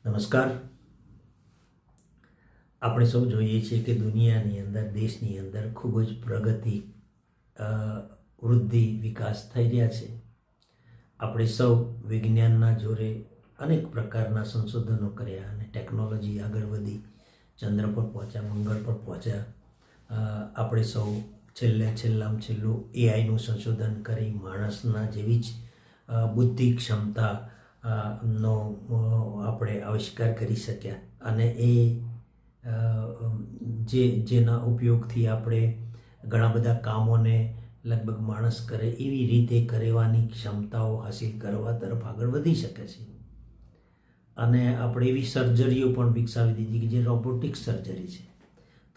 નમસ્કાર. આપણે સૌ જોઈએ છીએ કે દુનિયાની અંદર, દેશની અંદર ખૂબ જ પ્રગતિ, વૃદ્ધિ, વિકાસ થઈ રહ્યા છે. આપણે સૌ વિજ્ઞાનના જોરે અનેક પ્રકારના સંશોધનો કર્યા અને ટેકનોલોજી આગળ વધી, ચંદ્ર પર પહોંચ્યા, મંગળ પર પહોંચ્યા. આપણે સૌ છેલ્લામાં છેલ્લું એઆઈનું સંશોધન કરી માણસના જેવી જ બુદ્ધિ ક્ષમતા નો આપણે આવિષ્કાર કરી શક્યા અને જેના ઉપયોગથી આપણે ઘણા બધા કામોને લગભગ માણસ કરે એવી રીતે કરવાની ક્ષમતાઓ હાસિલ કરવા તરફ આગળ વધી શકે છે. અને આપણે એવી સર્જરીઓ પણ વિકસાવી દીધી કે જે રોબોટિક સર્જરી છે.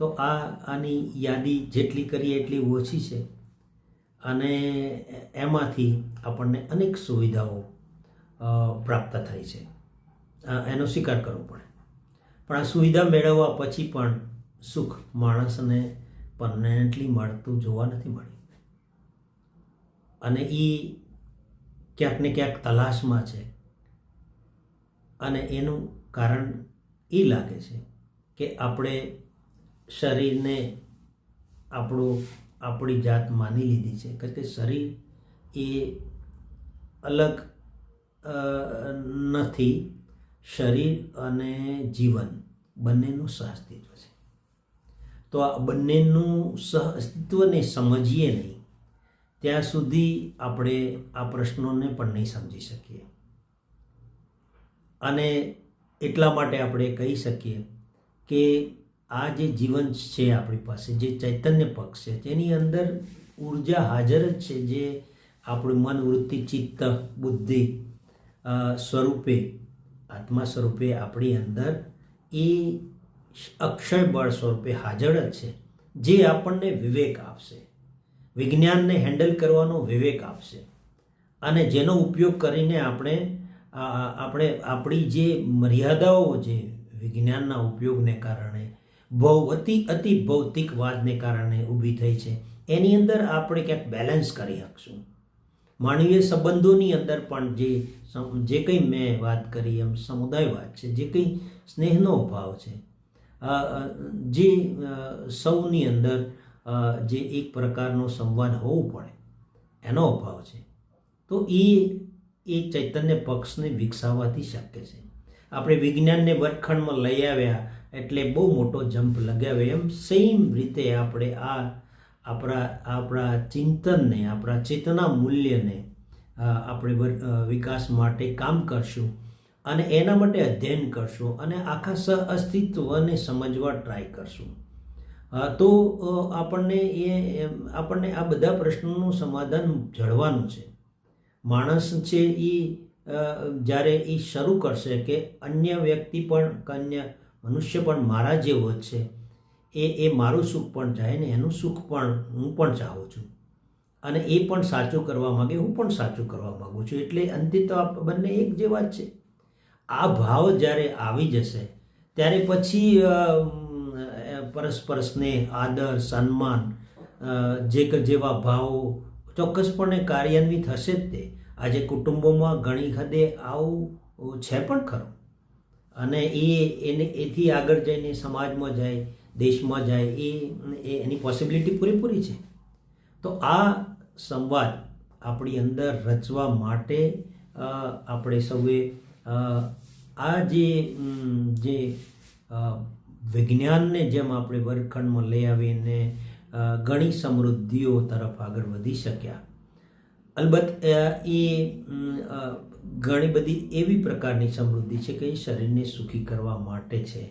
તો આની યાદી જેટલી કરીએ એટલી ઓછી છે અને એમાંથી આપણને અનેક સુવિધાઓ પ્રાપ્ત થઈ છે. એનો સ્વીકાર કરવો પડે. પણ આ સુવિધા મેળવવા પછી પણ સુખ માણસને પરમેનન્ટલી મળતું જોવા નથી મળ્યું અને એ ક્યાંક ને ક્યાંક તલાશમાં છે. અને એનું કારણ એ લાગે છે કે આપણે શરીરને આપણી જાત માની લીધી છે કારણ કે શરીર એ અલગ નથી. શરીર અને જીવન બંનેનું સહઅસ્તિત્વ છે. તો આ બંનેનું સહઅસ્તિત્વને સમજીએ નહીં ત્યાં સુધી આપણે આ પ્રશ્નોને પણ નહીં સમજી શકીએ. અને એટલા માટે આપણે કહી શકીએ કે આ જે જીવન છે આપણી પાસે, જે ચૈતન્ય પક્ષ છે, તેની અંદર ઉર્જા હાજર જ છે, જે આપણું મન, વૃત્તિ, ચિત્ત, બુદ્ધિ સ્વરૂપે, આત્મા સ્વરૂપે આપણી અંદર એ અક્ષય બળ સ્વરૂપે હાજર જ છે, જે આપણને વિવેક આપશે, વિજ્ઞાનને હેન્ડલ કરવાનો વિવેક આપશે અને જેનો ઉપયોગ કરીને આપણે આપણી જે મર્યાદાઓ જે વિજ્ઞાનના ઉપયોગને કારણે અતિ ભૌતિકવાદને કારણે ઊભી થઈ છે એની અંદર આપણે ક્યાંક બેલેન્સ કરી શકશું. માનવીય સંબંધોની અંદર પણ જે કંઈ મેં વાત કરી એમ સમુદાયવાદ છે, જે કંઈ સ્નેહનો અભાવ છે, જે સૌની અંદર જે એક પ્રકારનો સંવાદ હોવો પડે એનો અભાવ છે. તો એ ચૈતન્ય પક્ષને વિકસાવવાથી શક્ય છે. આપણે વિજ્ઞાનને વર્ગખંડમાં લઈ આવ્યા એટલે બહુ મોટો જમ્પ લગાવ્યો. એમ સેમ રીતે આપણે આપણા ચિંતનને, આપણા ચેતના મૂલ્યને આપણે વિકાસ માટે કામ કરશું અને એના માટે અધ્યયન કરશું અને આખા સહઅસ્તિત્વને સમજવા ટ્રાય કરશું. તો આપણને આ બધા પ્રશ્નોનું સમાધાન જળવાનું છે. માણસ છે એ જ્યારે એ શરૂ કરશે કે અન્ય વ્યક્તિ પણ, અન્ય મનુષ્ય પણ મારા જેવો જ છે, એ મારું સુખ પણ ચાહે ને એનું સુખ પણ હું પણ ચાહું છું અને એ પણ સાચું કરવા માગે, હું પણ સાચું કરવા માગું છું. એટલે અંતે તો બંને એક જેવા જ છે. આ ભાવ જ્યારે આવી જશે ત્યારે પછી પરસ્પર સ્નેહ, આદર, સન્માન જેવા ભાવો ચોક્કસપણે કાર્યાન્વિત હશે જ. તે આજે કુટુંબોમાં ઘણી હદે આવું છે પણ ખરું અને એથી આગળ જઈને સમાજમાં જાય, દેશમાં જાય, એની પોસિબિલિટી પૂરેપૂરી છે. તો આ સંવાદ આપણી અંદર રચવા માટે આપણે સૌએ આ જે વિજ્ઞાનને જેમ આપણે વર્ગખંડમાં લઈ આવીને ઘણી સમૃદ્ધિઓ તરફ આગળ વધી શક્યા. અલબત્ત એ ઘણી બધી એવી પ્રકારની સમૃદ્ધિ છે કે એ શરીરને સુખી કરવા માટે છે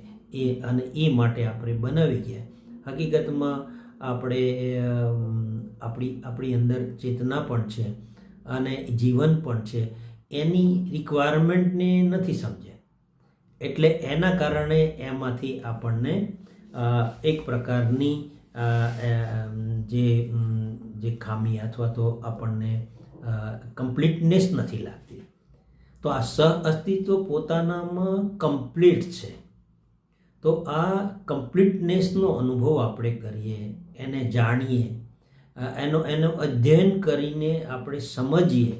અને એ માટે આપણે બનાવી ગયા. હકીકતમાં આપણે આપણી અંદર ચેતના પણ છે અને જીવન પણ છે. એની રિક્વાયરમેન્ટને નથી સમજ્યા એટલે એના કારણે એમાંથી આપણને એક પ્રકારની જે ખામી અથવા તો આપણને કમ્પ્લીટનેસ નથી લાગતી. તો આ સહઅસ્તિત્વ પોતાનામાં કમ્પ્લીટ છે. તો આ કમ્પ્લીટનેસનો અનુભવ આપણે કરીએ, એને જાણીએ, એનો અધ્યયન કરીને આપણે સમજીએ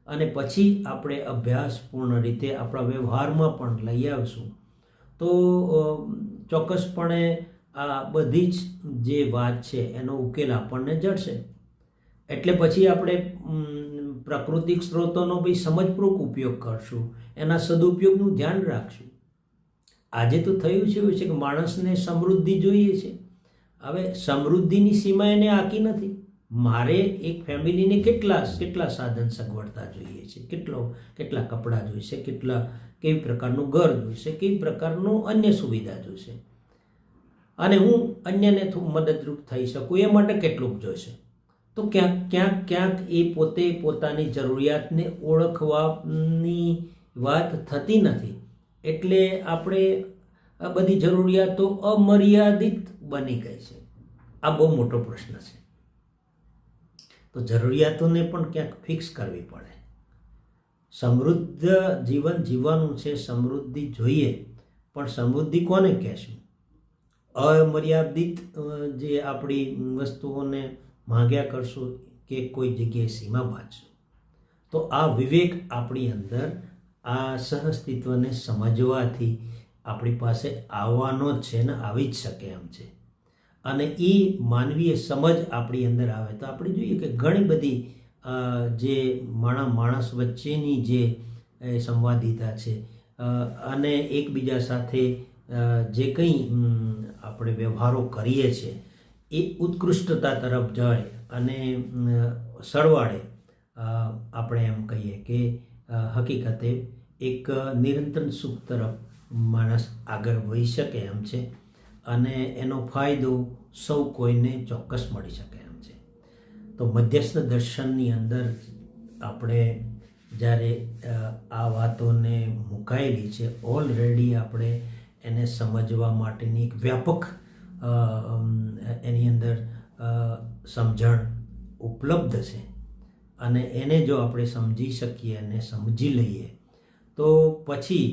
અને પછી આપણે અભ્યાસપૂર્ણ રીતે આપણા વ્યવહારમાં પણ લઈ આવશું તો ચોક્કસપણે આ બધી જ જે વાત છે એનો ઉકેલ આપણને જડશે. એટલે પછી આપણે પ્રાકૃતિક સ્ત્રોતોનો બી સમજપૂર્વક ઉપયોગ કરશું, એના સદુપયોગનું ધ્યાન રાખશું. આજે તો થયું છે એવું છે કે માણસને સમૃદ્ધિ જોઈએ છે. હવે સમૃદ્ધિની સીમા એને આકી નથી. મારે એક ફેમિલીને કેટલા સાધન સગવડતા જોઈએ છે, કેટલા કપડાં જોઈશે, કેવી પ્રકારનું ઘર જોઈશે, કેવી પ્રકારનું અન્ય સુવિધા જોઈશે, અને હું અન્યને મદદરૂપ થઈ શકું એ માટે કેટલુંક જોઈશે. તો ક્યાંક એ પોતે પોતાની જરૂરિયાતને ઓળખવાની વાત થતી નથી. એટલે આપણે આ બધી જરૂરિયાતો અમર્યાદિત બની ગઈ છે. આ બહુ મોટો પ્રશ્ન છે. તો જરૂરિયાતોને પણ ક્યાંક ફિક્સ કરવી પડે. સમૃદ્ધ જીવન જીવવાનું છે, સમૃદ્ધિ જોઈએ, પણ સમૃદ્ધિ કોને કહેશું? અમર્યાદિત જે આપણી વસ્તુઓને માંગ્યા કરશું કે કોઈ જગ્યાએ સીમા બાંધશું. તો આ વિવેક આપણી અંદર આ સહઅસ્તિત્વને સમજવાથી આપણી પાસે આવવાનો જ છે ને આવી જ શકે એમ છે. અને એ માનવીય સમજ આપણી અંદર આવે તો આપણે જોઈએ કે ઘણી બધી જે માણસ વચ્ચેની જે સંવાદિતા છે અને એકબીજા સાથે જે કંઈ આપણે વ્યવહારો કરીએ છીએ એ ઉત્કૃષ્ટતા તરફ જાય અને સરવાળે આપણે એમ કહીએ કે હકીકતે એક નિરંતર સુખ તરફ માણસ આગળ વહી શકે એમ છે અને એનો ફાયદો સૌ કોઈને ચોક્કસ મળી શકે એમ છે. તો મધ્યસ્થ દર્શનની અંદર આપણે જ્યારે આ વાતોને મુકાયેલી છે, ઓલરેડી આપણે એને સમજવા માટેની એક વ્યાપક એની અંદર સમજણ ઉપલબ્ધ છે. અને એને જો આપણે સમજી શકીએ અને સમજી લઈએ તો પછી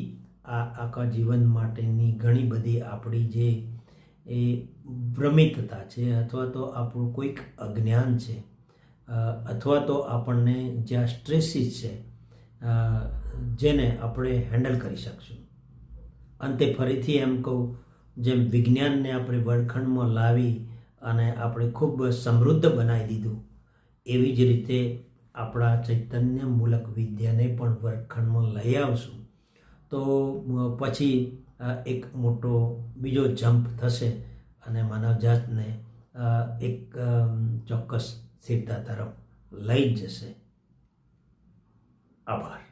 આ આખા જીવન માટેની ઘણી બધી આપણી જે એ ભ્રમિતતા છે અથવા તો આપણું કોઈક અજ્ઞાન છે અથવા તો આપણને જ્યાં સ્ટ્રેસીસ છે જેને આપણે હેન્ડલ કરી શકશું. અંતે ફરીથી એમ કહું, જેમ વિજ્ઞાનને આપણે વર્ગખંડમાં લાવી અને આપણે ખૂબ સમૃદ્ધ બનાવી દીધું, એવી જ રીતે આપણા ચૈતન્યમૂલક વિદ્યાને પણ વર્ગખંડમાં લઈ આવશું તો પછી એક મોટો બીજો જમ્પ થશે અને માનવજાતને એક ચોક્કસ સ્થિરતા તરફ લઈ જશે. આભાર.